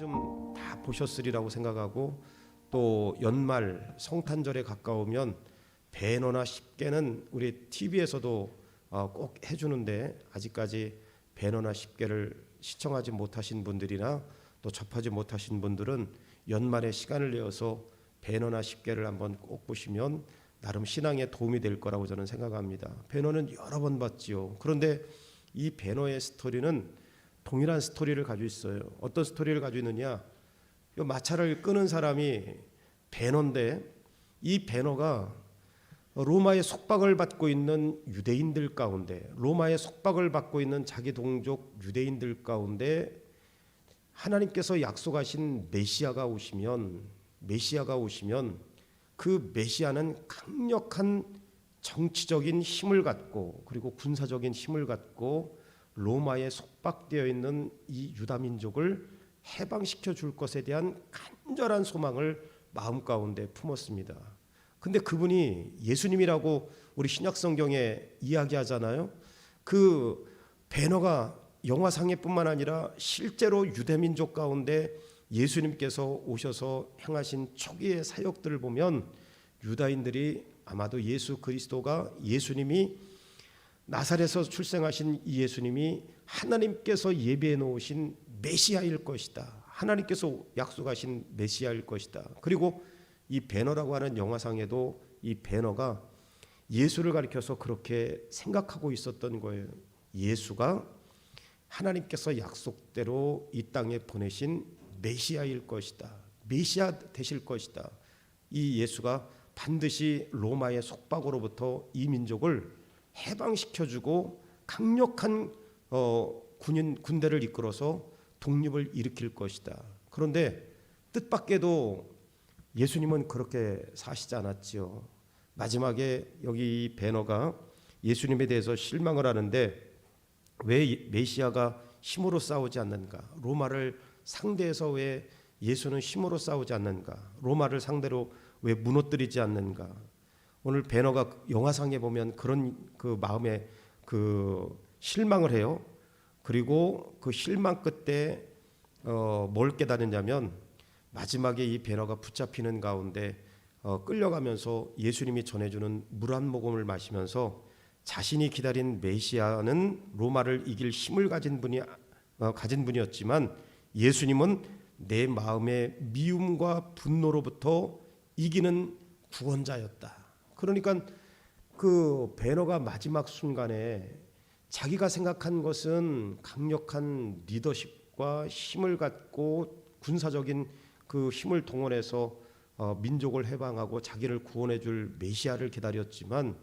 번쯤 다 보셨으리라고 생각하고, 또 연말 성탄절에 가까우면 배너나 십계는 우리 TV에서도 꼭 해주는데, 아직까지 배너나 십계를 시청하지 못하신 분들이나 또 접하지 못하신 분들은 연말에 시간을 내어서 배너나 십계를 한번 꼭 보시면 나름 신앙에 도움이 될 거라고 저는 생각합니다. 배너는 여러 번 봤지요. 그런데 이 배너의 스토리는 동일한 스토리를 가지고 있어요. 어떤 스토리를 가지고 있느냐? 이 마차를 끄는 사람이 배너인데, 이 배너가 로마의 속박을 받고 있는 유대인들 가운데, 로마의 속박을 받고 있는 자기 동족 유대인들 가운데 하나님께서 약속하신 메시아가 오시면 그 메시아는 강력한 정치적인 힘을 갖고, 그리고 군사적인 힘을 갖고 로마에 속박되어 있는 이 유다 민족을 해방시켜 줄 것에 대한 간절한 소망을 마음 가운데 품었습니다. 근데 그분이 예수님이라고 우리 신약 성경에 이야기하잖아요. 그 배너가 영화상에뿐만 아니라 실제로 유대 민족 가운데 예수님께서 오셔서 행하신 초기의 사역들을 보면 유다인들이 아마도 예수 그리스도가, 예수님이 나사렛에서 출생하신 이 예수님이 하나님께서 예비해 놓으신 메시아일 것이다, 하나님께서 약속하신 메시아일 것이다. 그리고 이 배너라고 하는 영화상에도 이 배너가 예수를 가리켜서 그렇게 생각하고 있었던 거예요. 예수가 하나님께서 약속대로 이 땅에 보내신 메시아일 것이다, 메시아 되실 것이다. 이 예수가 반드시 로마의 속박으로부터 이 민족을 해방시켜주고 강력한 군대를 이끌어서 독립을 일으킬 것이다. 그런데 뜻밖에도 예수님은 그렇게 사시지 않았지요. 마지막에 여기 이 배너가 예수님에 대해서 실망을 하는데, 왜 메시아가 힘으로 싸우지 않는가? 로마를 상대해서 왜 예수는 힘으로 싸우지 않는가? 로마를 상대로 왜 무너뜨리지 않는가? 오늘 배너가 영화상에 보면 그런 그 마음에 그 실망을 해요. 그리고 그 실망 끝에 뭘 깨닫느냐면, 마지막에 이 배너가 붙잡히는 가운데 끌려가면서 예수님이 전해주는 물 한 모금을 마시면서 자신이 기다린 메시아는 로마를 이길 힘을 가진 분이었지만 예수님은 내 마음의 미움과 분노로부터 이기는 구원자였다. 그러니까 그 배너가 마지막 순간에 자기가 생각한 것은 강력한 리더십과 힘을 갖고 군사적인 그 힘을 동원해서 민족을 해방하고 자기를 구원해 줄 메시아를 기다렸지만,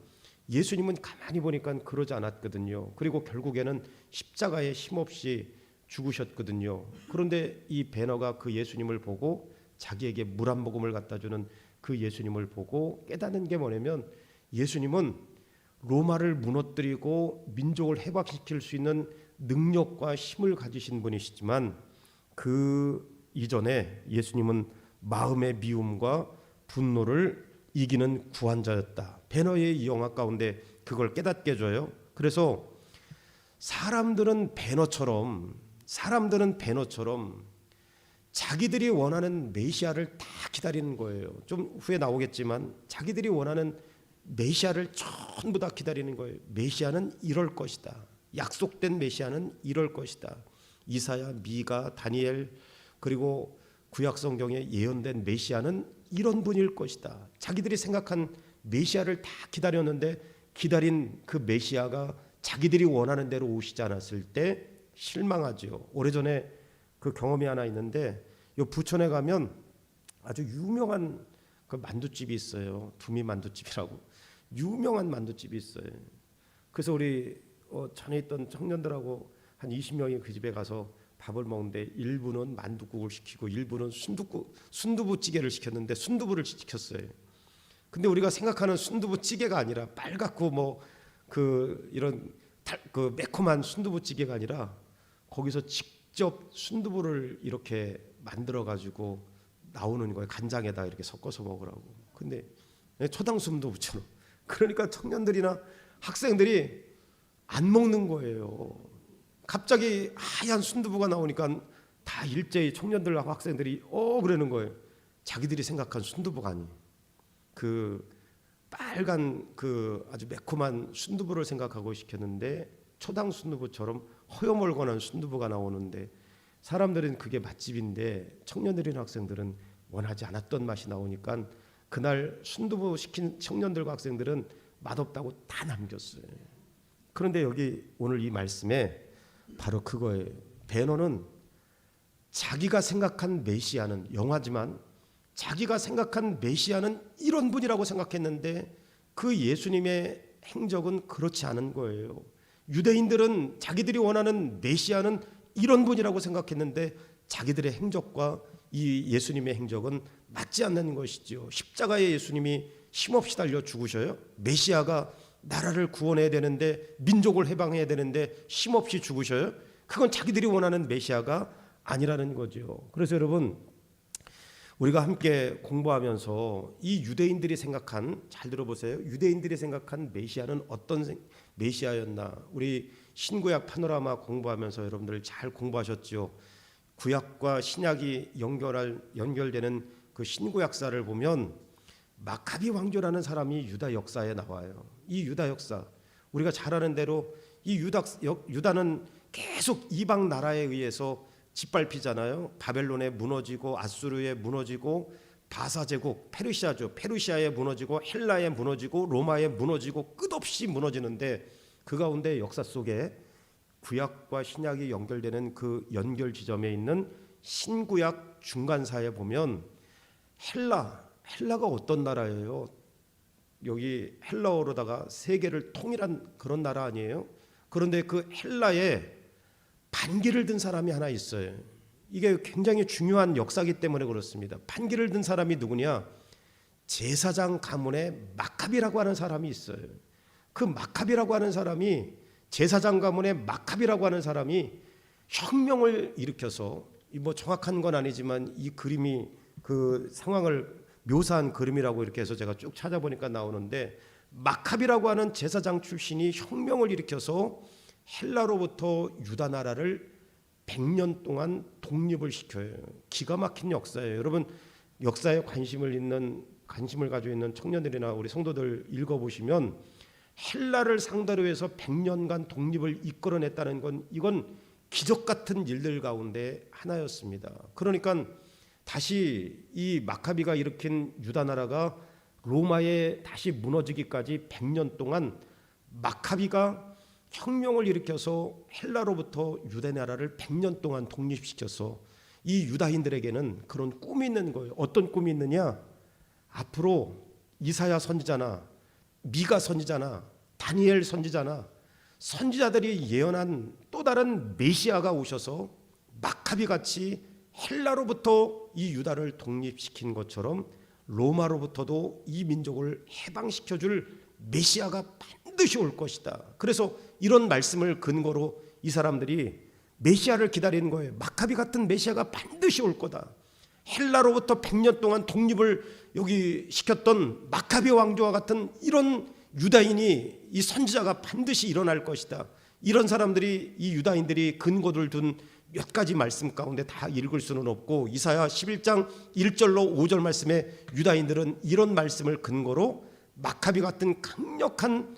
예수님은 가만히 보니까 그러지 않았거든요. 그리고 결국에는 십자가에 힘없이 죽으셨거든요. 그런데 이 배너가 그 예수님을 보고 자기에게 물 한 모금을 갖다 주는 그 예수님을 보고 깨닫는 게 뭐냐면, 예수님은 로마를 무너뜨리고 민족을 해방시킬 수 있는 능력과 힘을 가지신 분이시지만, 그 이전에 예수님은 마음의 미움과 분노를 이기는 구원자였다. 배너의 이 영화 가운데 그걸 깨닫게 해줘요. 그래서 사람들은 배너처럼 자기들이 원하는 메시아를 다 기다리는 거예요. 좀 후에 나오겠지만 자기들이 원하는 메시아를 전부 다 기다리는 거예요. 메시아는 이럴 것이다, 약속된 메시아는 이럴 것이다. 이사야, 미가, 다니엘, 그리고 구약 성경에 예언된 메시아는 이런 분일 것이다. 자기들이 생각한 메시아를 다 기다렸는데, 기다린 그 메시아가 자기들이 원하는 대로 오시지 않았을 때 실망하죠. 오래전에 그 경험이 하나 있는데, 요 부천에 가면 아주 유명한 그 만두집이 있어요. 두미 만두집이라고 유명한 만두집이 있어요. 그래서 우리 전에 있던 청년들하고 한 20명이 그 집에 가서 밥을 먹는데, 일부는 만두국을 시키고 일부는 순두부찌개를 시켰는데 순두부를 시켰어요. 근데 우리가 생각하는 순두부찌개가 아니라 빨갛고 뭐 그 이런 그 매콤한 순두부찌개가 아니라, 거기서 직접 순두부를 이렇게 만들어 가지고 나오는 거예요. 간장에다 이렇게 섞어서 먹으라고. 근데 초당 순두부처럼. 그러니까 청년들이나 학생들이 안 먹는 거예요. 갑자기 하얀 순두부가 나오니까 다 일제히 청년들하고 학생들이 그러는 거예요. 자기들이 생각한 순두부가 아니, 그 빨간 그 아주 매콤한 순두부를 생각하고 시켰는데 초당 순두부처럼 허여멀건한 순두부가 나오는데 사람들은 그게 맛집인데 청년들이나 학생들은 원하지 않았던 맛이 나오니까 그날 순두부 시킨 청년들과 학생들은 맛없다고 다 남겼어요. 그런데 여기 오늘 이 말씀에 바로 그거예요. 베너는 자기가 생각한 메시아는, 영화지만 자기가 생각한 메시아는 이런 분이라고 생각했는데 그 예수님의 행적은 그렇지 않은 거예요. 유대인들은 자기들이 원하는 메시아는 이런 분이라고 생각했는데 자기들의 행적과 이 예수님의 행적은 맞지 않는 것이죠. 십자가에 예수님이 힘없이 달려 죽으셔요. 메시아가 나라를 구원해야 되는데, 민족을 해방해야 되는데 힘없이 죽으셔요. 그건 자기들이 원하는 메시아가 아니라는 거죠. 그래서 여러분, 우리가 함께 공부하면서 이 유대인들이 생각한, 잘 들어보세요, 유대인들이 생각한 메시아는 어떤 메시아였나. 우리 신구약 파노라마 공부하면서 여러분들 잘 공부하셨죠. 구약과 신약이 연결되는 그 신구약사를 보면 마카비 왕조라는 사람이 유다 역사에 나와요. 이 유다 역사, 우리가 잘 아는 대로 이 유다는 계속 이방 나라에 의해서 짓밟히잖아요. 바벨론에 무너지고, 아수르에 무너지고, 바사 제국, 페르시아죠. 페르시아에 무너지고, 헬라에 무너지고, 로마에 무너지고, 끝없이 무너지는데 그 가운데 역사 속에 구약과 신약이 연결되는 그 연결 지점에 있는 신구약 중간사에 보면 헬라가 어떤 나라예요? 여기 헬라어로다가 세계를 통일한 그런 나라 아니에요? 그런데 그 헬라에 반기를 든 사람이 하나 있어요. 이게 굉장히 중요한 역사이기 때문에 그렇습니다. 반기를 든 사람이 누구냐? 제사장 가문의 마카비라고 하는 사람이 있어요. 그 마카비라고 하는 사람이, 제사장 가문의 마카비라고 하는 사람이 혁명을 일으켜서, 뭐 정확한 건 아니지만 이 그림이 그 상황을 묘사한 그림이라고 이렇게 해서 제가 쭉 찾아보니까 나오는데, 마카비라고 하는 제사장 출신이 혁명을 일으켜서 헬라로부터 유다 나라를 100년 동안 독립을 시켜요. 기가 막힌 역사예요. 여러분, 역사에 관심을 가지고 있는 청년들이나 우리 성도들 읽어보시면 헬라를 상대로 해서 100년간 독립을 이끌어냈다는 건, 이건 기적 같은 일들 가운데 하나였습니다. 그러니까 다시 이 마카비가 일으킨 유다 나라가 로마에 다시 무너지기까지 100년 동안 마카비가 혁명을 일으켜서 헬라로부터 유다 나라를 100년 동안 독립시켜서 이 유다인들에게는 그런 꿈이 있는 거예요. 어떤 꿈이 있느냐? 앞으로 이사야 선지자나 미가 선지자나 다니엘 선지자나 선지자들이 예언한 또 다른 메시아가 오셔서 마카비같이 헬라로부터 이 유다를 독립시킨 것처럼 로마로부터도 이 민족을 해방시켜줄 메시아가 반드시 올 것이다. 그래서 이런 말씀을 근거로 이 사람들이 메시아를 기다리는 거예요. 마카비 같은 메시아가 반드시 올 거다. 헬라로부터 100년 동안 독립을 여기 시켰던 마카비 왕조와 같은 이런 유다인이, 이 선지자가 반드시 일어날 것이다. 이런 사람들이, 이 유다인들이 근거를 둔 몇 가지 말씀 가운데 다 읽을 수는 없고, 이사야 11장 1절로 5절 말씀에 유다인들은 이런 말씀을 근거로 마카비 같은 강력한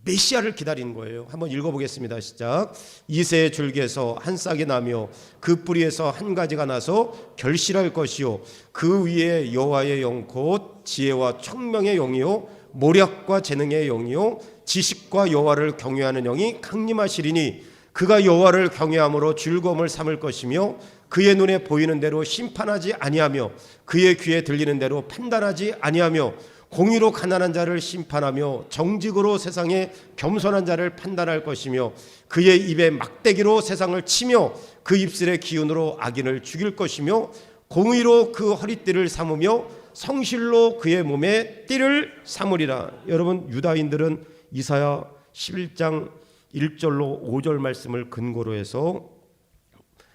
메시아를 기다리는 거예요. 한번 읽어보겠습니다. 시작. 이새의 줄기에서 한 싹이 나며 그 뿌리에서 한 가지가 나서 결실할 것이요, 그 위에 여호와의 영 곧 지혜와 청명의 영이요 모략과 재능의 영이요 지식과 여호와를 경외하는 영이 강림하시리니, 그가 여호와를 경외함으로 즐거움을 삼을 것이며 그의 눈에 보이는 대로 심판하지 아니하며 그의 귀에 들리는 대로 판단하지 아니하며 공의로 가난한 자를 심판하며 정직으로 세상에 겸손한 자를 판단할 것이며 그의 입에 막대기로 세상을 치며 그 입술의 기운으로 악인을 죽일 것이며 공의로 그 허리띠를 삼으며 성실로 그의 몸에 띠를 삼으리라. 여러분, 유다인들은 이사야 11장 1절로 5절 말씀을 근거로 해서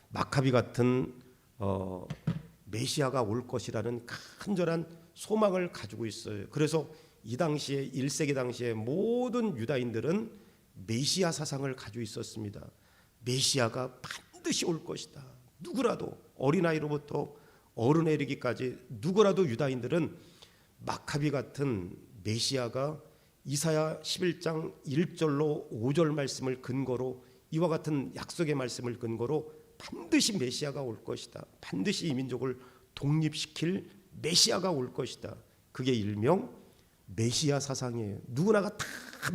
마카비 같은 메시아가 올 것이라는 간절한 소망을 가지고 있어요. 그래서 이 당시에 1세기 당시에 모든 유다인들은 메시아 사상을 가지고 있었습니다. 메시아가 반드시 올 것이다. 누구라도 어린아이로부터 어른에 이르기까지 누구라도 유다인들은 마카비 같은 메시아가 이사야 11장 1절로 5절 말씀을 근거로 이와 같은 약속의 말씀을 근거로 반드시 메시아가 올 것이다. 반드시 이 민족을 독립시킬 메시아가 올 것이다. 그게 일명 메시아 사상이에요. 누구나가 다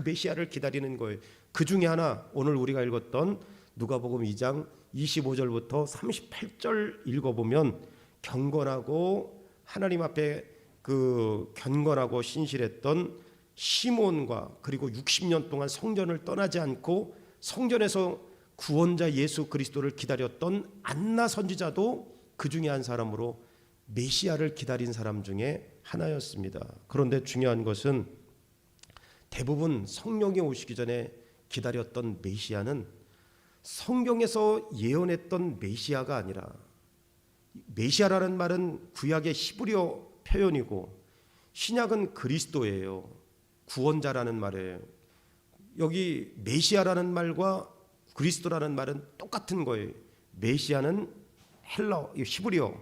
메시아를 기다리는 거예요. 그 중에 하나 오늘 우리가 읽었던 누가복음 2장 25절부터 38절 읽어보면 경건하고 하나님 앞에 그 경건하고 신실했던 시몬과 그리고 60년 동안 성전을 떠나지 않고 성전에서 구원자 예수 그리스도를 기다렸던 안나 선지자도 그 중에 한 사람으로 메시아를 기다린 사람 중에 하나였습니다. 그런데 중요한 것은 대부분 성령이 오시기 전에 기다렸던 메시아는 성경에서 예언했던 메시아가 아니라, 메시아라는 말은 구약의 히브리어 표현이고 신약은 그리스도예요. 구원자라는 말이에요. 여기 메시아라는 말과 그리스도라는 말은 똑같은 거예요. 메시아는 헬라어, 히브리어,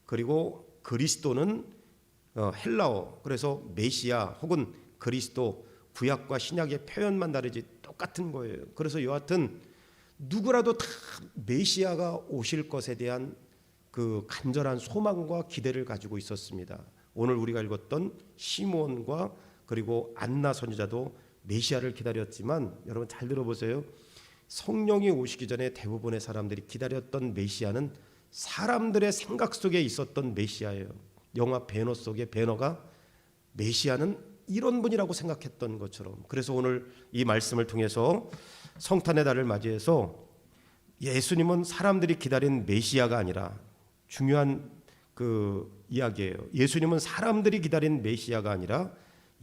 그리고 그리스도는 헬라어. 그래서 메시아 혹은 그리스도, 구약과 신약의 표현만 다르지 똑같은 거예요. 그래서 여하튼 누구라도 다 메시아가 오실 것에 대한 그 간절한 소망과 기대를 가지고 있었습니다. 오늘 우리가 읽었던 시몬과 그리고 안나 선지자도 메시아를 기다렸지만, 여러분 잘 들어보세요. 성령이 오시기 전에 대부분의 사람들이 기다렸던 메시아는 사람들의 생각 속에 있었던 메시아예요. 영화 배너 속의 배너가 메시아는 이런 분이라고 생각했던 것처럼. 그래서 오늘 이 말씀을 통해서 성탄의 달을 맞이해서 예수님은 사람들이 기다린 메시아가 아니라, 중요한 그 이야기예요. 예수님은 사람들이 기다린 메시아가 아니라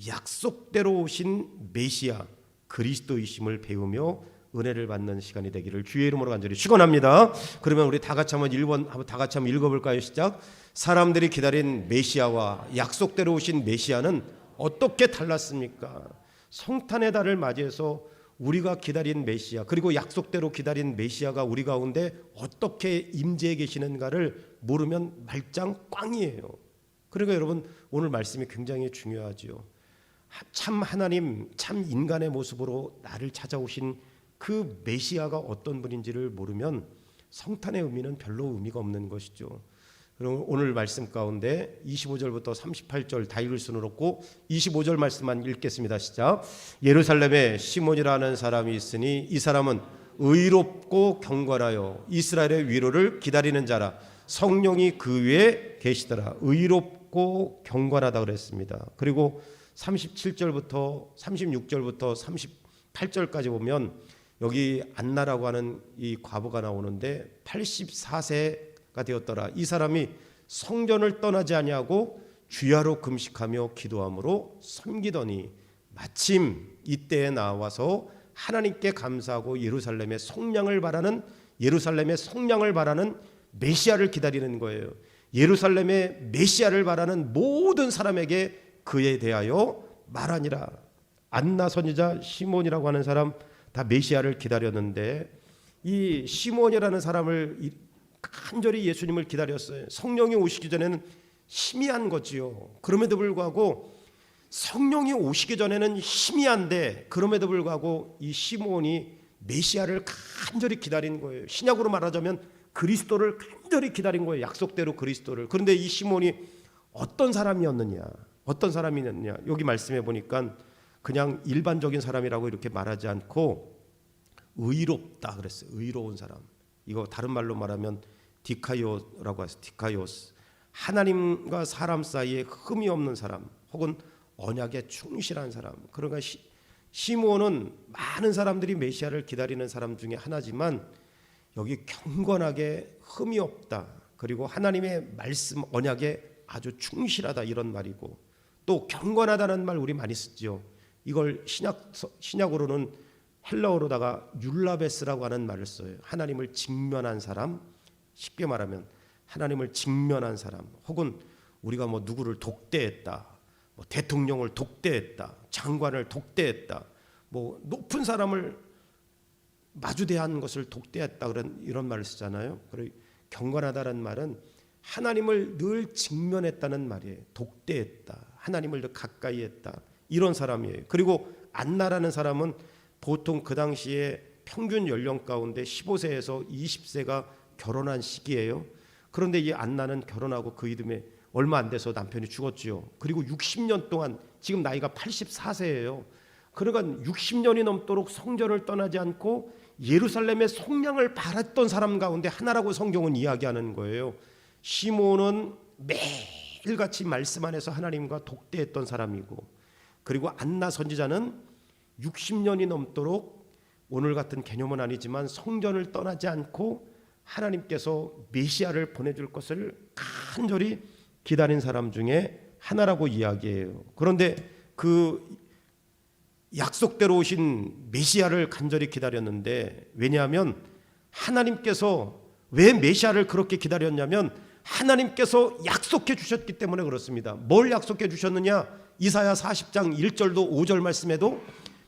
약속대로 오신 메시아 그리스도이심을 배우며 은혜를 받는 시간이 되기를 주의 이름으로 간절히 축원합니다. 그러면 우리 다 같이 한번 1번 다 같이 한번 읽어볼까요? 시작. 사람들이 기다린 메시아와 약속대로 오신 메시아는 어떻게 달랐습니까? 성탄의 달을 맞이해서 우리가 기다린 메시아, 그리고 약속대로 기다린 메시아가 우리 가운데 어떻게 임재해 계시는가를 모르면 말짱 꽝이에요. 그러니까 여러분 오늘 말씀이 굉장히 중요하죠. 참 하나님, 참 인간의 모습으로 나를 찾아오신 그 메시아가 어떤 분인지를 모르면 성탄의 의미는 별로 의미가 없는 것이죠. 그럼 오늘 말씀 가운데 25절부터 38절 다 읽을 수는 없고 25절 말씀만 읽겠습니다. 시작. 예루살렘에 시몬이라는 사람이 있으니 이 사람은 의롭고 경건하여 이스라엘의 위로를 기다리는 자라. 성령이 그 위에 계시더라. 의롭고 경건하다 그랬습니다. 그리고 37절부터 36절부터 38절까지 보면 여기 안나라고 하는 이 과부가 나오는데 84세가 되었더라. 이 사람이 성전을 떠나지 아니하고 주야로 금식하며 기도함으로 섬기더니 마침 이때에 나와서 하나님께 감사하고 예루살렘의 성량을 바라는 메시아를 기다리는 거예요. 예루살렘의 메시아를 바라는 모든 사람에게 그에 대하여 말하니라. 안나 선지자, 시몬이라고 하는 사람 다 메시아를 기다렸는데 이 시몬이라는 사람을 간절히 예수님을 기다렸어요. 성령이 오시기 전에는 희미한 거지요. 그럼에도 불구하고 성령이 오시기 전에는 희미한데 그럼에도 불구하고 이 시몬이 메시아를 간절히 기다린 거예요. 신약으로 말하자면 그리스도를 간절히 기다린 거예요. 약속대로 그리스도를. 그런데 이 시몬이 어떤 사람이었느냐? 여기 말씀해 보니까 그냥 일반적인 사람이라고 이렇게 말하지 않고 의롭다 그랬어요. 의로운 사람. 이거 다른 말로 말하면 디카이오라고 해서 디카이오스. 하나님과 사람 사이에 흠이 없는 사람 혹은 언약에 충실한 사람. 그러니까 시몬은 많은 사람들이 메시아를 기다리는 사람 중에 하나지만 여기 경건하게 흠이 없다. 그리고 하나님의 말씀 언약에 아주 충실하다 이런 말이고, 또 경건하다는 말 우리 많이 쓰죠. 이걸 신약으로는 헬라어로다가 율라베스라고 하는 말을 써요. 하나님을 직면한 사람, 쉽게 말하면 하나님을 직면한 사람, 혹은 우리가 뭐 누구를 독대했다, 뭐 대통령을 독대했다, 장관을 독대했다, 뭐 높은 사람을 마주대한 것을 독대했다, 그런 이런 말을 쓰잖아요. 경건하다는 말은 하나님을 늘 직면했다는 말이에요. 독대했다. 하나님을 늘 가까이 했다. 이런 사람이에요. 그리고 안나라는 사람은 보통 그 당시에 평균 연령 가운데 15세에서 20세가 결혼한 시기예요. 그런데 이 안나는 결혼하고 그 이듬해 얼마 안 돼서 남편이 죽었지요. 그리고 60년 동안 지금 나이가 84세예요. 그러니까 60년이 넘도록 성전을 떠나지 않고 예루살렘의 속량을 바랐던 사람 가운데 하나라고 성경은 이야기하는 거예요. 시몬은 매일같이 말씀 안에서 하나님과 독대했던 사람이고, 그리고 안나 선지자는 60년이 넘도록 오늘 같은 개념은 아니지만 성전을 떠나지 않고 하나님께서 메시아를 보내줄 것을 간절히 기다린 사람 중에 하나라고 이야기해요. 그런데 그 약속대로 오신 메시아를 간절히 기다렸는데, 왜냐하면 하나님께서 왜 메시아를 그렇게 기다렸냐면 하나님께서 약속해 주셨기 때문에 그렇습니다. 뭘 약속해 주셨느냐? 이사야 40장 1절도 5절 말씀에도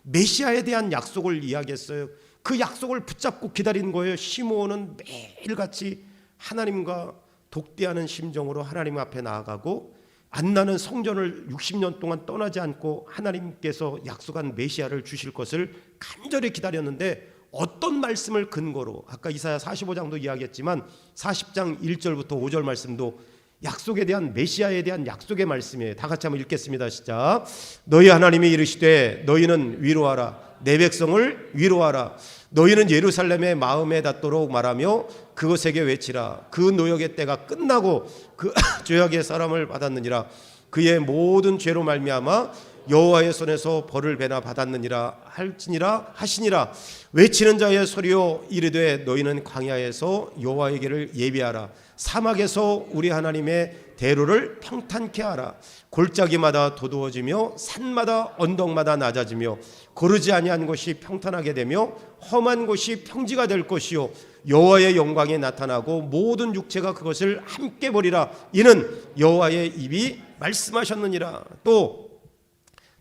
메시아에 대한 약속을 이야기했어요. 그 약속을 붙잡고 기다린 거예요. 시므온은 매일같이 하나님과 독대하는 심정으로 하나님 앞에 나아가고, 안나는 성전을 60년 동안 떠나지 않고 하나님께서 약속한 메시아를 주실 것을 간절히 기다렸는데, 어떤 말씀을 근거로, 아까 이사야 45장도 이야기했지만 40장 1절부터 5절 말씀도 약속에 대한, 메시아에 대한 약속의 말씀이에요. 다 같이 한번 읽겠습니다. 시작. 너희 하나님이 이르시되 너희는 위로하라, 내 백성을 위로하라. 너희는 예루살렘의 마음에 닿도록 말하며 그것에게 외치라. 그 노역의 때가 끝나고 그 죄악의 사람을 받았느니라. 그의 모든 죄로 말미암아 여호와의 손에서 벌을 배나 받았느니라 할지니라 하시니라. 외치는 자의 소리요 이르되 너희는 광야에서 여호와의 길을 예비하라. 사막에서 우리 하나님의 대로를 평탄케 하라. 골짜기마다 도두어지며 산마다 언덕마다 낮아지며 고르지 아니한 곳이 평탄하게 되며 험한 곳이 평지가 될 것이요 여호와의 영광이 나타나고 모든 육체가 그것을 함께 보리라. 이는 여호와의 입이 말씀하셨느니라. 또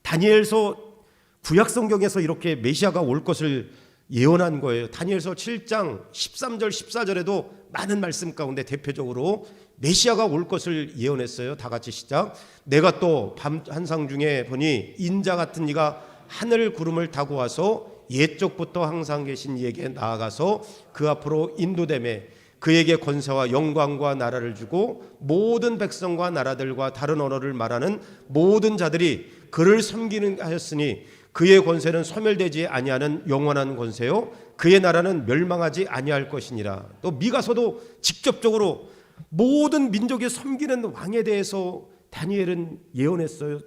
다니엘서 구약 성경에서 이렇게 메시아가 올 것을 예언한 거예요. 다니엘서 7장 13절 14절에도 많은 말씀 가운데 대표적으로 메시아가 올 것을 예언했어요. 다 같이 시작. 내가 또 밤 한상 중에 보니 인자 같은 이가 하늘 구름을 타고 와서 옛적부터 항상 계신 이에게 나아가서 그 앞으로 인도되매 그에게 권세와 영광과 나라를 주고 모든 백성과 나라들과 다른 언어를 말하는 모든 자들이 그를 섬기는 하였으니 그의 권세는 소멸되지 아니하는 영원한 권세요 그의 나라는 멸망하지 아니할 것이니라. 또 미가서도 직접적으로 모든 민족이 섬기는 왕에 대해서 다니엘은 예언했어요.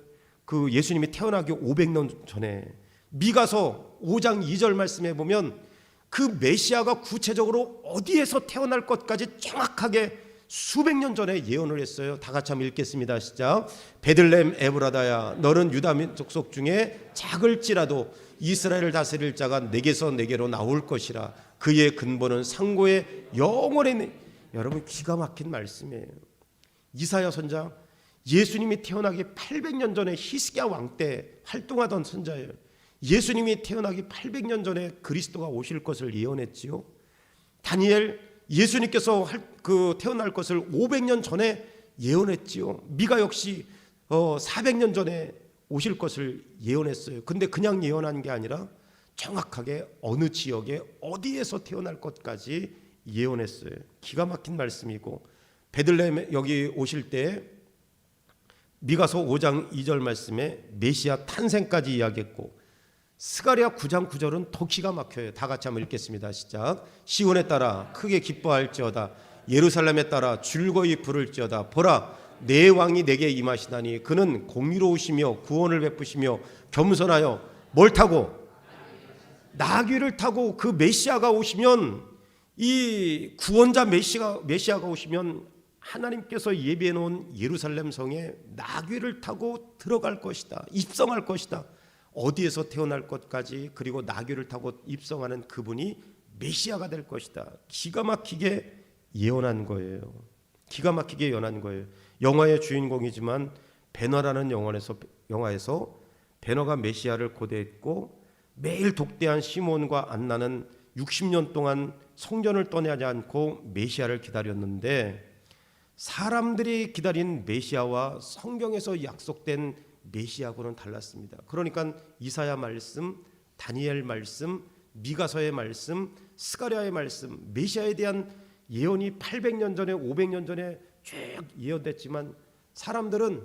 그 예수님이 태어나기 500년 전에 미가서 5장 2절 말씀에 보면 그 메시아가 구체적으로 어디에서 태어날 것까지 정확하게 수백 년 전에 예언을 했어요. 다 같이 한번 읽겠습니다. 시작. 베들레헴 에브라다야 너는 유다 족속 중에 작을지라도 이스라엘을 다스릴 자가 내게서 내게로 나올 것이라. 그의 근본은 상고의 영원의. 여러분 기가 막힌 말씀이에요. 이사야 선자 예수님이 태어나기 800년 전에 히스기야 왕 때 활동하던 선자예요. 예수님이 태어나기 800년 전에 그리스도가 오실 것을 예언했지요. 다니엘 예수님께서 태어날 것을 500년 전에 예언했지요. 미가 역시 400년 전에 오실 것을 예언했어요. 근데 그냥 예언한 게 아니라 정확하게 어느 지역에 어디에서 태어날 것까지 예언했어요. 기가 막힌 말씀이고, 베들레헴 여기 오실 때 미가서 5장 2절 말씀에 메시아 탄생까지 이야기했고, 스가랴 9장 9절은 더 기가 막혀요. 다 같이 한번 읽겠습니다. 시작. 시온에 따라 크게 기뻐할지어다. 예루살렘에 따라 즐거이 부를지어다. 보라 내 왕이 내게 임하시다니 그는 공의로우시며 구원을 베푸시며 겸손하여 뭘 타고? 나귀를 타고. 그 메시아가 오시면, 이 구원자 메시아가 오시면 하나님께서 예비해 놓은 예루살렘 성에 나귀를 타고 들어갈 것이다. 입성할 것이다. 어디에서 태어날 것까지, 그리고 나귀를 타고 입성하는 그분이 메시아가 될 것이다. 기가 막히게 예언한 거예요. 기가 막히게 예언한 거예요. 영화의 주인공이지만 베너라는 영화에서 베너가 메시아를 고대했고, 매일 독대한 시몬과 안나는 60년 동안 성전을 떠나지 않고 메시아를 기다렸는데, 사람들이 기다린 메시아와 성경에서 약속된 메시아하고는 달랐습니다. 그러니까 이사야 말씀, 다니엘 말씀, 미가서의 말씀, 스가랴의 말씀, 메시아에 대한 예언이 800년 전에 500년 전에 쭉 예언됐지만 사람들은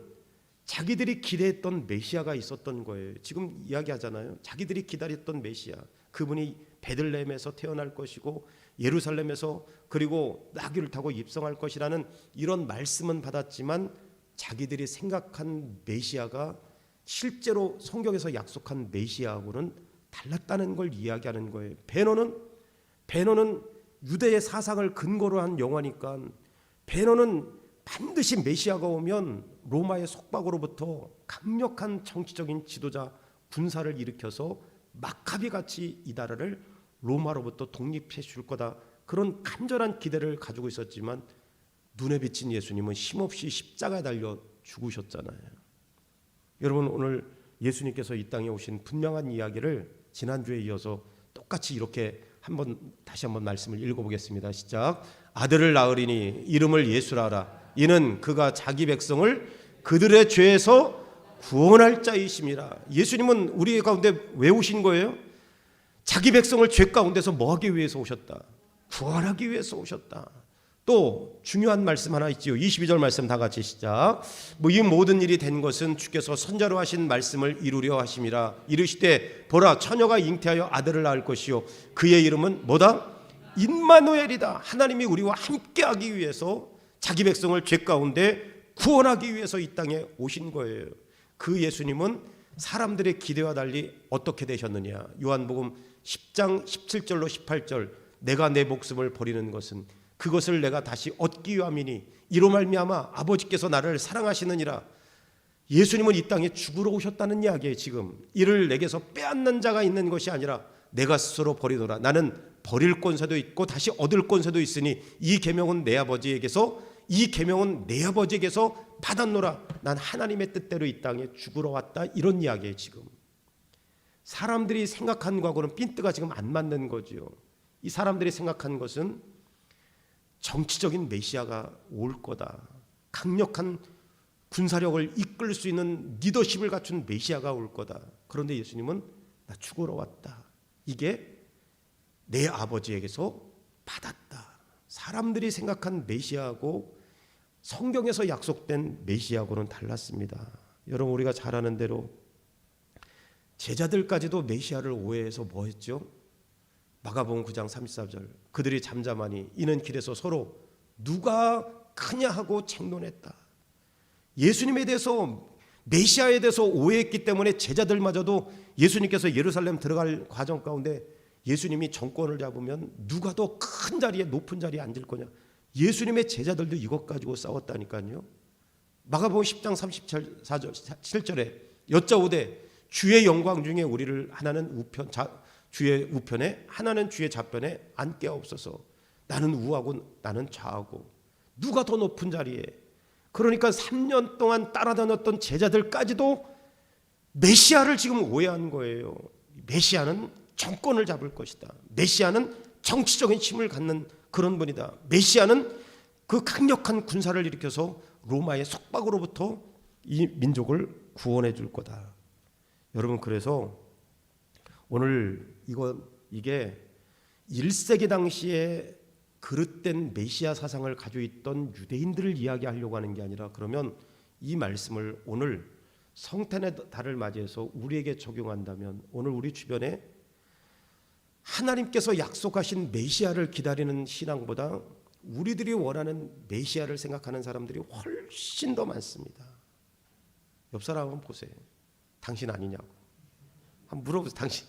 자기들이 기대했던 메시아가 있었던 거예요. 지금 이야기하잖아요. 자기들이 기다렸던 메시아, 그분이 베들레헴에서 태어날 것이고 예루살렘에서 그리고 나귀를 타고 입성할 것이라는 이런 말씀은 받았지만 자기들이 생각한 메시아가 실제로 성경에서 약속한 메시아하고는 달랐다는 걸 이야기하는 거예요. 베너는 유대의 사상을 근거로 한 영화니까 베너는 반드시 메시아가 오면 로마의 속박으로부터 강력한 정치적인 지도자 군사를 일으켜서 마카비 같이 이 나라를 로마로부터 독립해 줄 거다, 그런 간절한 기대를 가지고 있었지만 눈에 비친 예수님은 힘없이 십자가에 달려 죽으셨잖아요. 여러분, 오늘 예수님께서 이 땅에 오신 분명한 이야기를 지난주에 이어서 똑같이 이렇게 다시 한번 말씀을 읽어보겠습니다. 시작. 아들을 낳으리니 이름을 예수라 하라. 이는 그가 자기 백성을 그들의 죄에서 구원할 자이심이라. 예수님은 우리 가운데 왜 오신 거예요? 자기 백성을 죄 가운데서 뭐 하기 위해서 오셨다? 구원하기 위해서 오셨다. 또 중요한 말씀 하나 있지요. 22절 말씀 다 같이 시작. 이 모든 일이 된 것은 주께서 선자로 하신 말씀을 이루려 하심이라. 이르시되 보라, 처녀가 잉태하여 아들을 낳을 것이요 그의 이름은 뭐다? 임마누엘이다. 하나님이 우리와 함께하기 위해서 자기 백성을 죄 가운데 구원하기 위해서 이 땅에 오신 거예요. 그 예수님은 사람들의 기대와 달리 어떻게 되셨느냐? 요한복음 10장 17절로 18절, 내가 내 목숨을 버리는 것은 그것을 내가 다시 얻기 위함이니 이로 말미암아 아버지께서 나를 사랑하시느니라. 예수님은 이 땅에 죽으러 오셨다는 이야기예요. 지금 이를 내게서 빼앗는 자가 있는 것이 아니라 내가 스스로 버리노라. 나는 버릴 권세도 있고 다시 얻을 권세도 있으니 이 계명은 내 아버지에게서 받았노라. 난 하나님의 뜻대로 이 땅에 죽으러 왔다, 이런 이야기예요. 지금 사람들이 생각한 거하고는 핀트가 지금 안 맞는 거죠. 이 사람들이 생각한 것은 정치적인 메시아가 올 거다, 강력한 군사력을 이끌 수 있는 리더십을 갖춘 메시아가 올 거다. 그런데 예수님은 나 죽으러 왔다, 이게 내 아버지에게서 받았다. 사람들이 생각한 메시아하고 성경에서 약속된 메시아하고는 달랐습니다. 여러분, 우리가 잘 아는 대로 제자들까지도 메시아를 오해해서 뭐 했죠? 마가복음 9장 34절, 그들이 잠잠하니 이는 길에서 서로 누가 크냐 하고 tranh 논했다. 예수님에 대해서, 메시아에 대해서 오해했기 때문에 제자들마저도 예수님께서 예루살렘 들어갈 과정 가운데 예수님이 정권을 잡으면 누가 더 큰 자리에, 높은 자리에 앉을 거냐, 예수님의 제자들도 이것 가지고 싸웠다니까요. 마가복음 10장 37절에 여짜오되 주의 영광 중에 우리를 하나는 주의 우편에 하나는 주의 좌편에 앉게 하옵소서. 나는 우하고 나는 좌하고 누가 더 높은 자리에. 그러니까 3년 동안 따라다녔던 제자들까지도 메시아를 지금 오해한 거예요. 메시아는 정권을 잡을 것이다. 메시아는 정치적인 힘을 갖는 그런 분이다. 메시아는 그 강력한 군사를 일으켜서 로마의 속박으로부터 이 민족을 구원해 줄 거다. 여러분, 그래서 오늘 이게 1세기 당시에 그릇된 메시아 사상을 가지고 있던 유대인들을 이야기하려고 하는 게 아니라, 그러면 이 말씀을 오늘 성탄의 달을 맞이해서 우리에게 적용한다면 오늘 우리 주변에 하나님께서 약속하신 메시아를 기다리는 신앙보다 우리들이 원하는 메시아를 생각하는 사람들이 훨씬 더 많습니다. 옆 사람 한번 보세요. 당신 아니냐고 한번 물어보세요. 당신.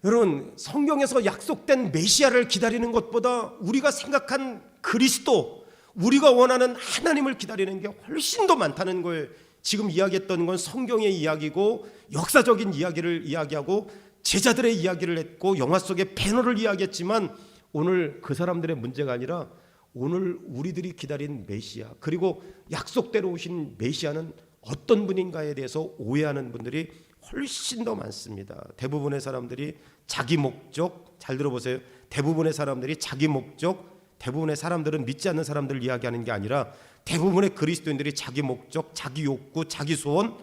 여러분, 성경에서 약속된 메시아를 기다리는 것보다 우리가 생각한 그리스도, 우리가 원하는 하나님을 기다리는 게 훨씬 더 많다는 거예요. 지금 이야기했던 건 성경의 이야기고 역사적인 이야기를 이야기하고 제자들의 이야기를 했고 영화 속의 배너를 이야기했지만, 오늘 그 사람들의 문제가 아니라 오늘 우리들이 기다린 메시아, 그리고 약속대로 오신 메시아는 어떤 분인가에 대해서 오해하는 분들이 훨씬 더 많습니다. 대부분의 사람들이 자기 목적, 잘 들어보세요. 대부분의 사람들이 자기 목적, 대부분의 사람들은 믿지 않는 사람들을 이야기하는 게 아니라 대부분의 그리스도인들이 자기 목적, 자기 욕구, 자기 소원,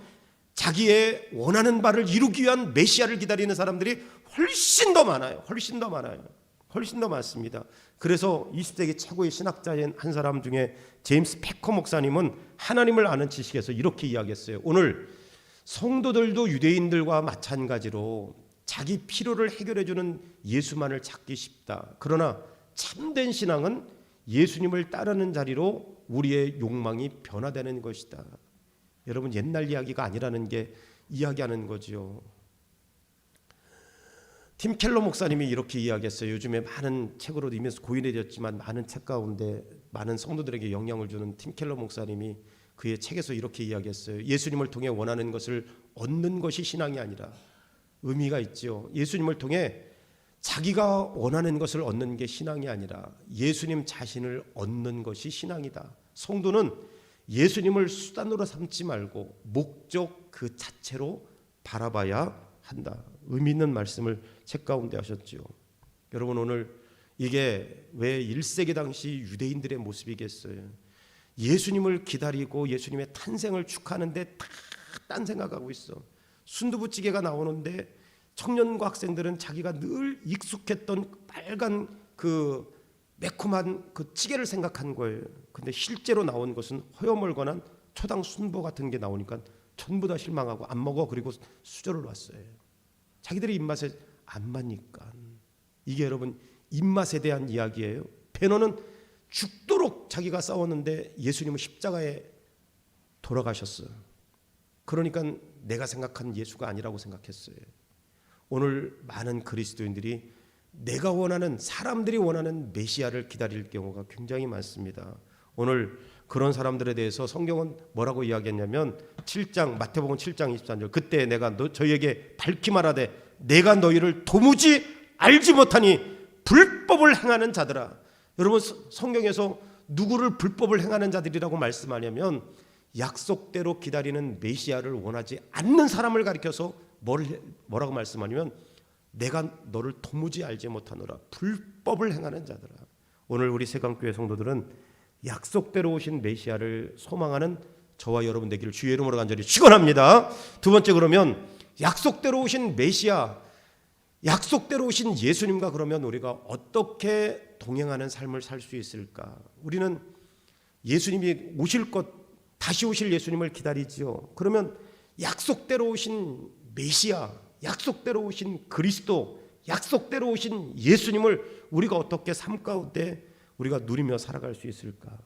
자기의 원하는 바를 이루기 위한 메시아를 기다리는 사람들이 훨씬 더 많아요. 훨씬 더 많아요. 훨씬 더 많습니다. 그래서 20세기 최고의 신학자인 한 사람 중에 제임스 패커 목사님은 하나님을 아는 지식에서 이렇게 이야기했어요. 오늘 성도들도 유대인들과 마찬가지로 자기 필요를 해결해주는 예수만을 찾기 쉽다. 그러나 참된 신앙은 예수님을 따르는 자리로 우리의 욕망이 변화되는 것이다. 여러분, 옛날 이야기가 아니라는 게 이야기하는 거죠. 팀 켈러 목사님이 이렇게 이야기했어요. 요즘에 많은 책으로 이미 고인해졌지만 많은 책 가운데 많은 성도들에게 영향을 주는 팀 켈러 목사님이 그의 책에서 이렇게 이야기했어요. 예수님을 통해 원하는 것을 얻는 것이 신앙이 아니라, 의미가 있죠. 예수님을 통해 자기가 원하는 것을 얻는 게 신앙이 아니라 예수님 자신을 얻는 것이 신앙이다. 성도는 예수님을 수단으로 삼지 말고 목적 그 자체로 바라봐야 한다. 의미 있는 말씀을 책 가운데 하셨죠. 여러분, 오늘 이게 왜 1세기 당시 유대인들의 모습이겠어요? 예수님을 기다리고 예수님의 탄생을 축하하는데 다 딴 생각하고 있어. 순두부찌개가 나오는데 청년과 학생들은 자기가 늘 익숙했던 빨간 그 매콤한 그 찌개를 생각한 거예요. 근데 실제로 나온 것은 허여멀건한 초당 순보 같은 게 나오니까 전부 다 실망하고 안 먹어. 그리고 수저를 놨어요. 자기들의 입맛에 안 맞니까. 이게 여러분 입맛에 대한 이야기예요. 베너는 죽도록 자기가 싸웠는데 예수님은 십자가에 돌아가셨어요. 그러니까 내가 생각한 예수가 아니라고 생각했어요. 오늘 많은 그리스도인들이 내가 원하는, 사람들이 원하는 메시아를 기다릴 경우가 굉장히 많습니다. 오늘 그런 사람들에 대해서 성경은 뭐라고 이야기했냐면 7장 마태복음 7장 24절 그때 내가 저희에게 밝히 말하되 내가 너희를 도무지 알지 못하니 불법을 행하는 자들아. 여러분, 성경에서 누구를 불법을 행하는 자들이라고 말씀하냐면 약속대로 기다리는 메시아를 원하지 않는 사람을 가리켜서 뭐라고 말씀하냐면 내가 너를 도무지 알지 못하노라. 불법을 행하는 자들아. 오늘 우리 세강교회 성도들은 약속대로 오신 메시아를 소망하는 저와 여러분 되기를 주의 이름으로 간절히 축원합니다. 두 번째, 그러면 약속대로 오신 메시아, 약속대로 오신 예수님과 그러면 우리가 어떻게 동행하는 삶을 살 수 있을까? 우리는 예수님이 오실 것, 다시 오실 예수님을 기다리지요. 그러면 약속대로 오신 메시아, 약속대로 오신 그리스도, 약속대로 오신 예수님을 우리가 어떻게 삶 가운데 우리가 누리며 살아갈 수 있을까?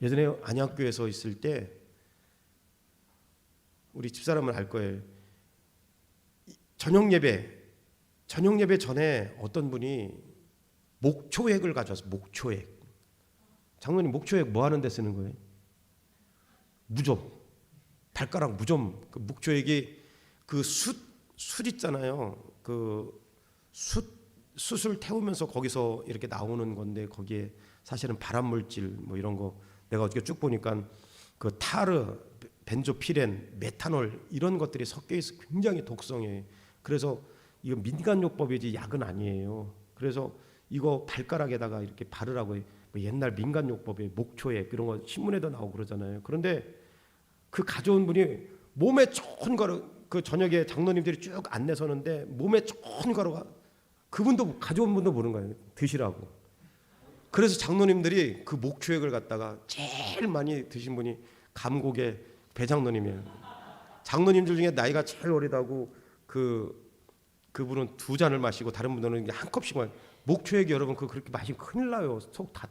예전에 안양교회에서 있을 때 우리 집사람은 알 거예요. 저녁 예배 전에 어떤 분이 목초액을 가져와서, 목초액. 장로님, 목초액 뭐 하는 데 쓰는 거예요? 무좀, 발가락 무좀. 그 목초액이 그 숯 있잖아요. 그 숯을 태우면서 거기서 이렇게 나오는 건데 거기에 사실은 발암 물질 뭐 이런 거 내가 어떻게 쭉 보니까 그 타르, 벤조피렌, 메탄올 이런 것들이 섞여 있어 굉장히 독성이에요. 그래서 이거 민간요법이지 약은 아니에요. 그래서 이거 발가락에다가 이렇게 바르라고 해요. 뭐 옛날 민간요법에 목초액 이런 거 신문에도 나오고 그러잖아요. 그런데 그 가져온 분이 몸에 좋은 거로 그 저녁에 장로님들이 쭉 안내 서는데 몸에 좋은 거로 그분도 가져온 분도 모르는 거예요. 드시라고. 그래서 장로님들이 그 목초액을 갖다가 제일 많이 드신 분이 감곡의 배장로님이에요. 장로님들 중에 나이가 제일 어리다고 그분은 2잔을 마시고 다른 분들은 한 컵씩만. 목초액이 여러분 그렇게 마시면 큰일 나요. 속 다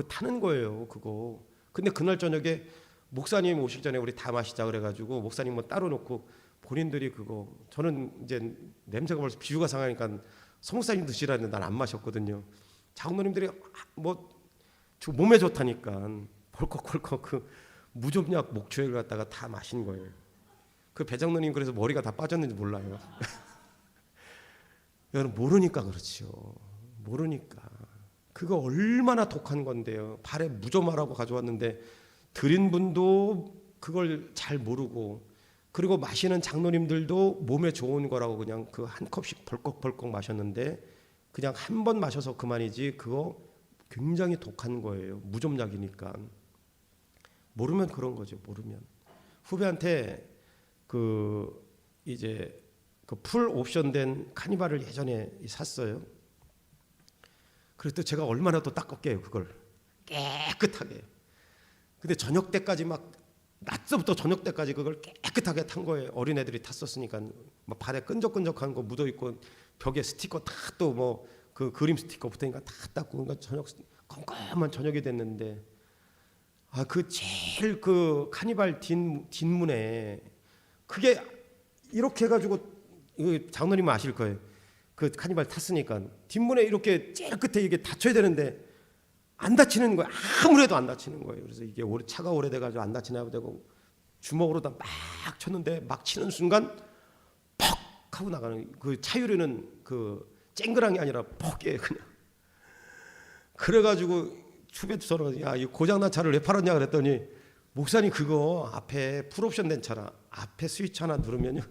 타는 거예요. 그거. 근데 그날 저녁에 목사님 오시기 전에 우리 다 마시자 그래가지고 목사님 뭐 따로 놓고 본인들이 그거. 저는 이제 냄새가 벌써 비유가 상하니까 성목사님 드시라는데 난 안 마셨거든요. 장로님들이 뭐 몸에 좋다니까 벌컥벌컥 그 무좀약 목초액을 갖다가 다 마신 거예요. 그 배장로님 그래서 머리가 다 빠졌는지 몰라요. 여러분 모르니까 그렇죠. 모르니까. 그거 얼마나 독한 건데요. 발에 무좀하라고 가져왔는데 드린 분도 그걸 잘 모르고 그리고 마시는 장로님들도 몸에 좋은 거라고 그냥 그 한 컵씩 벌컥벌컥 마셨는데 그냥 한 번 마셔서 그만이지 그거 굉장히 독한 거예요. 무좀약이니까. 모르면 그런 거죠. 모르면. 후배한테 그 이제 그 풀 옵션 된 카니발을 예전에 샀어요. 그랬더니 제가 얼마나 또 닦았게요. 그걸 깨끗하게. 근데 저녁 때까지 막 낮서부터 저녁 때까지 그걸 깨끗하게 탄 거예요. 어린애들이 탔었으니까 막 발에 끈적끈적한 거 묻어 있고 벽에 스티커 다 또 뭐 그 그림 스티커 붙으니까 다 닦고 그러니까 저녁 컴컴한 저녁이 됐는데 그 제일 그 카니발 뒷문에 그게 이렇게 해가지고 장로님 아실 거예요. 그 카니발 탔으니까 뒷문에 이렇게 제일 끝에 이게 닫혀야 되는데 안 닫히는 거예요. 아무래도 안 닫히는 거예요. 그래서 이게 차가 오래돼가지고 안 닫히나 되고 주먹으로 다 막 쳤는데 막 치는 순간 퍽 하고 나가는 그 차유리는 그 쨍그랑이 아니라 퍽이에요 그냥. 그래가지고 추배도 저러고 야 이 고장난 차를 왜 팔았냐 그랬더니 목사님 그거 앞에 풀옵션 된 차라 앞에 스위치 하나 누르면요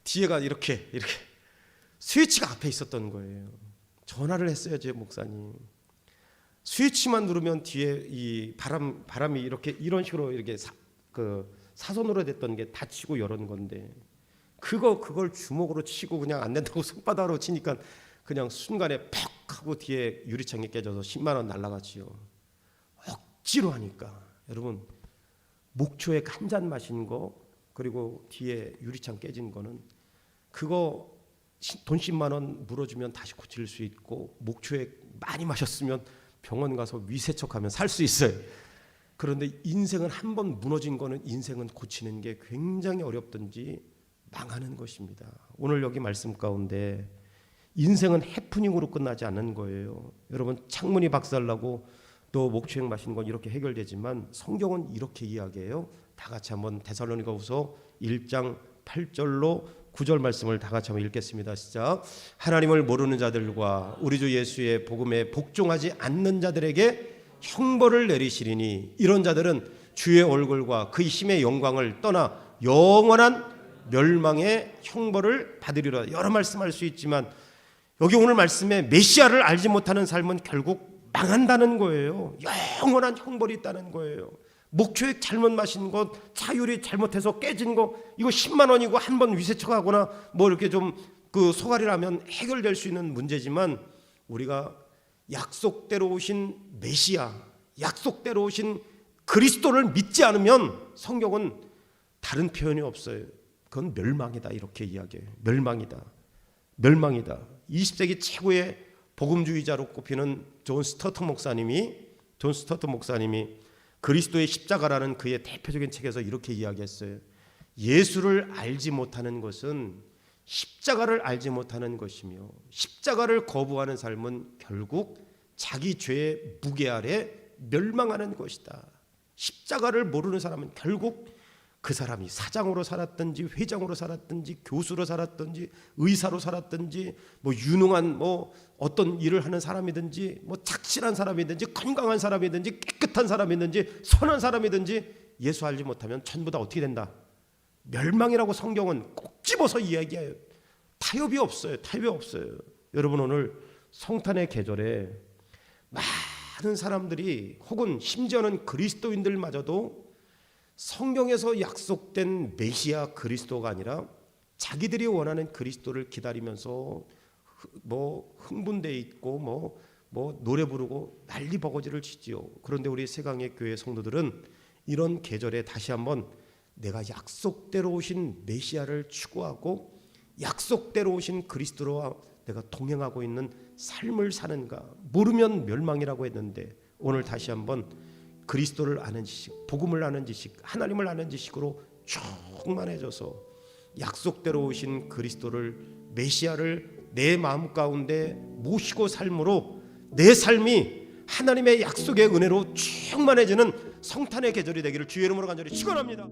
뒤에가 이렇게 스위치가 앞에 있었던 거예요. 전화를 했어요 제 목사님. 스위치만 누르면 뒤에 이 바람이 이렇게 이런 식으로 이렇게 사선으로 됐던 게 닫히고 이런 건데 그걸 주먹으로 치고 그냥 안 된다고 손바닥으로 치니까 그냥 순간에 퍽 하고 뒤에 유리창이 깨져서 10만 원 날라갔지요. 억지로 하니까 여러분 목초액 한 잔 마신 거 그리고 뒤에 유리창 깨진 거는 그거 돈 10만 원 물어주면 다시 고칠 수 있고 목초액 많이 마셨으면 병원 가서 위세척하면 살 수 있어요. 그런데 인생은 한 번 무너진 거는 인생은 고치는 게 굉장히 어렵든지 망하는 것입니다. 오늘 여기 말씀 가운데 인생은 해프닝으로 끝나지 않는 거예요. 여러분 창문이 박살나고 또 목초액 마시는 건 이렇게 해결되지만 성경은 이렇게 이야기해요. 다 같이 한번 데살로니가후서 1장 8절로 9절 말씀을 다 같이 한번 읽겠습니다. 시작. 하나님을 모르는 자들과 우리 주 예수의 복음에 복종하지 않는 자들에게 형벌을 내리시리니 이런 자들은 주의 얼굴과 그의 힘의 영광을 떠나 영원한 멸망의 형벌을 받으리라. 여러 말씀할 수 있지만 여기 오늘 말씀에 메시아를 알지 못하는 삶은 결국 망한다는 거예요. 영원한 형벌이 있다는 거예요. 목초액 잘못 마신 것, 차유리 잘못해서 깨진 거 이거 10만 원이고 한 번 위세척하거나 뭐 이렇게 좀 그 소갈이라면 해결될 수 있는 문제지만 우리가 약속대로 오신 메시아, 약속대로 오신 그리스도를 믿지 않으면 성경은 다른 표현이 없어요. 그건 멸망이다 이렇게 이야기해요. 멸망이다. 20세기 최고의 복음주의자로 꼽히는 존 스터트 목사님이 그리스도의 십자가라는 그의 대표적인 책에서 이렇게 이야기했어요. 예수를 알지 못하는 것은 십자가를 알지 못하는 것이며 십자가를 거부하는 삶은 결국 자기 죄의 무게 아래 멸망하는 것이다. 십자가를 모르는 사람은 결국 그 사람이 사장으로 살았든지 회장으로 살았든지 교수로 살았든지 의사로 살았든지 뭐 유능한 뭐 어떤 일을 하는 사람이든지 뭐 착실한 사람이든지 건강한 사람이든지 깨끗한 사람이든지 선한 사람이든지 예수 알지 못하면 전부 다 어떻게 된다? 멸망이라고 성경은 꼭 집어서 이야기해요. 타협이 없어요. 여러분 오늘 성탄의 계절에 많은 사람들이 혹은 심지어는 그리스도인들마저도 성경에서 약속된 메시아 그리스도가 아니라 자기들이 원하는 그리스도를 기다리면서 뭐 흥분돼 있고 뭐 노래 부르고 난리 버거지를 치지요. 그런데 우리 세강의 교회 성도들은 이런 계절에 다시 한번 내가 약속대로 오신 메시아를 추구하고 약속대로 오신 그리스도와 내가 동행하고 있는 삶을 사는가. 모르면 멸망이라고 했는데 오늘 다시 한번 그리스도를 아는 지식, 복음을 아는 지식, 하나님을 아는 지식으로 충만해져서 약속대로 오신 그리스도를 메시아를 내 마음 가운데 모시고 삶으로 내 삶이 하나님의 약속의 은혜로 충만해지는 성탄의 계절이 되기를 주의 이름으로 간절히 축원합니다.